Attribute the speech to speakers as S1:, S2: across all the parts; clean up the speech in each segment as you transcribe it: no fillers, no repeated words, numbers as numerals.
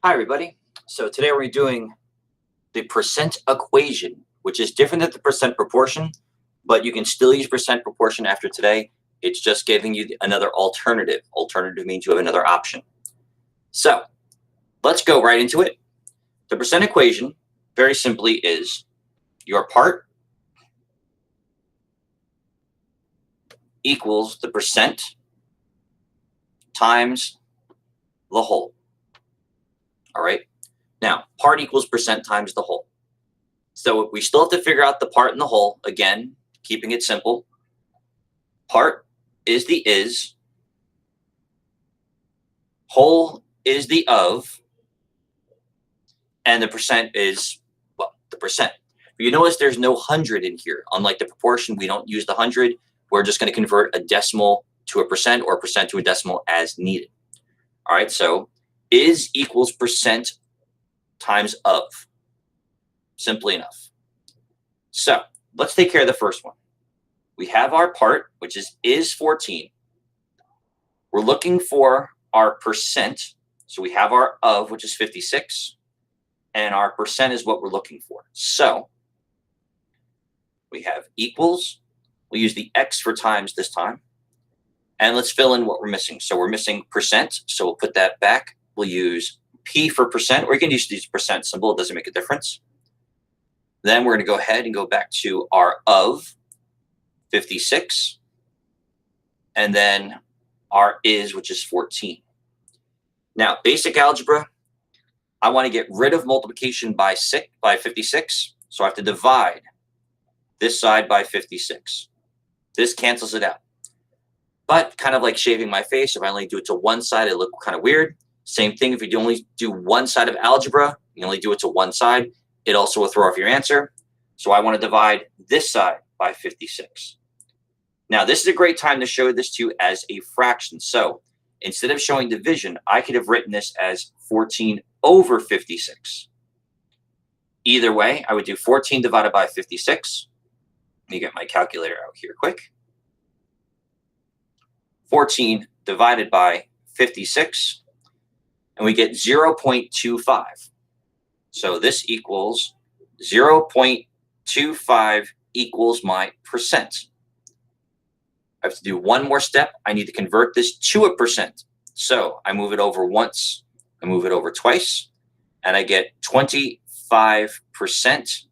S1: Hi, everybody. So today we're doing the percent equation, which is different than the percent proportion, but you can still use percent proportion after today. It's just giving you another alternative. Alternative means you have another option. So let's go right into it. The percent equation, very simply, is your part equals the percent times the whole. All right. Now, part equals percent times the whole. So we still have to figure out the part and the whole. Again, keeping it simple. Part is the is. Whole is the of. And the percent is, well, the percent. But you notice there's no 100 in here. Unlike the proportion, we don't use the 100. We're just going to convert a decimal to a percent or a percent to a decimal as needed. All right, so is equals percent times of. Simply enough. So let's take care of the first one. We have our part, which is 14. We're looking for our percent. So we have our of, which is 56. And our percent is what we're looking for. So we have equals. We'll use the X for times this time. And let's fill in what we're missing. So we're missing percent. So we'll put that back. We'll use P for percent, or you can use the percent symbol. It doesn't make a difference. Then we're going to go ahead and go back to our of 56. And then our is, which is 14. Now, basic algebra, I want to get rid of multiplication by 56. So I have to divide this side by 56. This cancels it out. But kind of like shaving my face, if I only do it to one side, it look kind of weird. Same thing if you only do one side of algebra, you only do it to one side, it also will throw off your answer. So I want to divide this side by 56. Now, this is a great time to show this to you as a fraction. So instead of showing division, I could have written this as 14 over 56. Either way, I would do 14 divided by 56. Let me get my calculator out here quick. 14 divided by 56, and we get 0.25. So this equals 0.25 equals my percent. I have to do one more step. I need to convert this to a percent. So I move it over once, I move it over twice, and I get 25%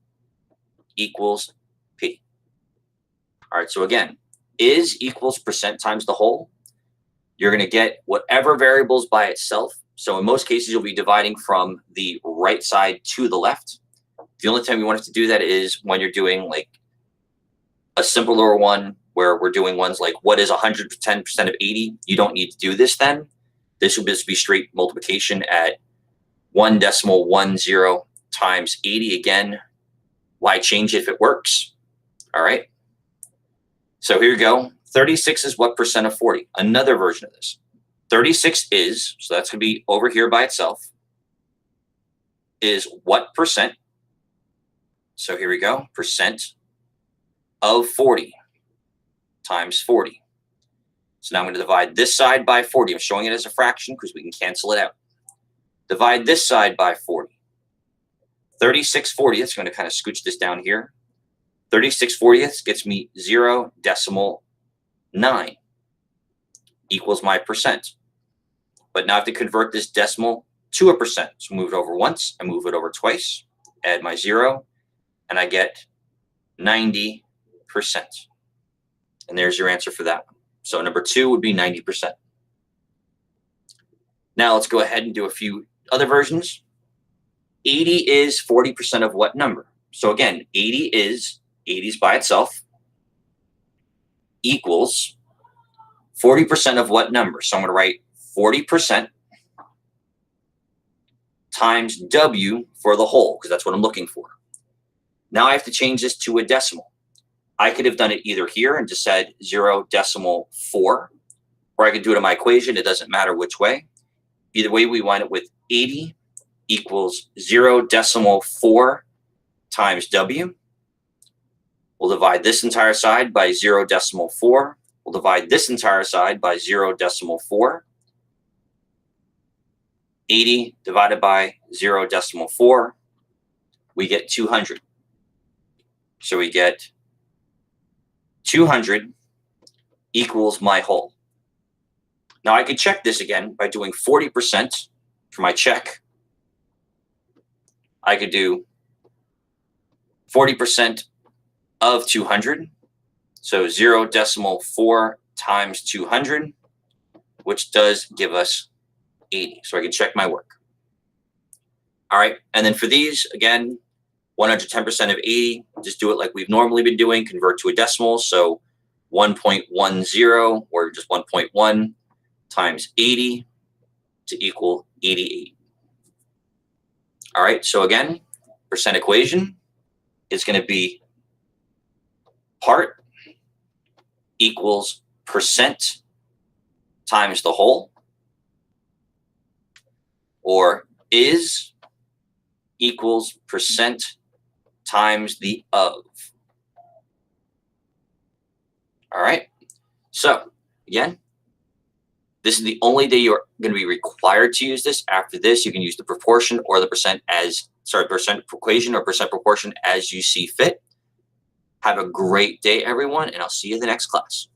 S1: equals P. All right, so again, is equals percent times the whole. You're going to get whatever variables by itself. So in most cases, you'll be dividing from the right side to the left. The only time you want us to do that is when you're doing like a simpler one where we're doing ones like what is 110% of 80. You don't need to do this then. This will just be straight multiplication at 1.10 times 80. Again, why change it if it works? All right. So here we go. 36 is what percent of 40? Another version of this. 36 is, so that's going to be over here by itself, is what percent? So here we go. Percent of 40 times 40. So now I'm going to divide this side by 40. I'm showing it as a fraction because we can cancel it out. Divide this side by 40. 36/40, that's going to kind of scooch this down here. 36/40 gets me 0.9 equals my percent. But now I have to convert this decimal to a percent. So move it over once, I move it over twice, add my 0, and I get 90%. And there's your answer for that one. So number 2 would be 90%. Now let's go ahead and do a few other versions. 80 is 40% of what number? So again, 80 is by itself equals 40% of what number? So I'm going to write 40% times W for the whole, because that's what I'm looking for. Now I have to change this to a decimal. I could have done it either here and just said 0.4, or I could do it in my equation. It doesn't matter which way. Either way, we wind up with 80 equals 0.4 times W. We'll divide this entire side by 0.4. We'll divide this entire side by 0.4. 80 divided by 0.4, we get 200. So we get 200 equals my whole. Now I could check this again by doing 40% for my check. I could do 40% of 200. So 0.4 times 200, which does give us 80. So I can check my work. All right. And then for these, again, 110% of 80, just do it like we've normally been doing, convert to a decimal. So 1.10 or just 1.1 times 80 to equal 88. All right. So again, percent equation is going to be part equals percent times the whole, or is equals percent times the of. All right. So again, this is the only day you're going to be required to use this. After this, you can use the proportion or the percent equation or percent proportion as you see fit. Have a great day, everyone, and I'll see you in the next class.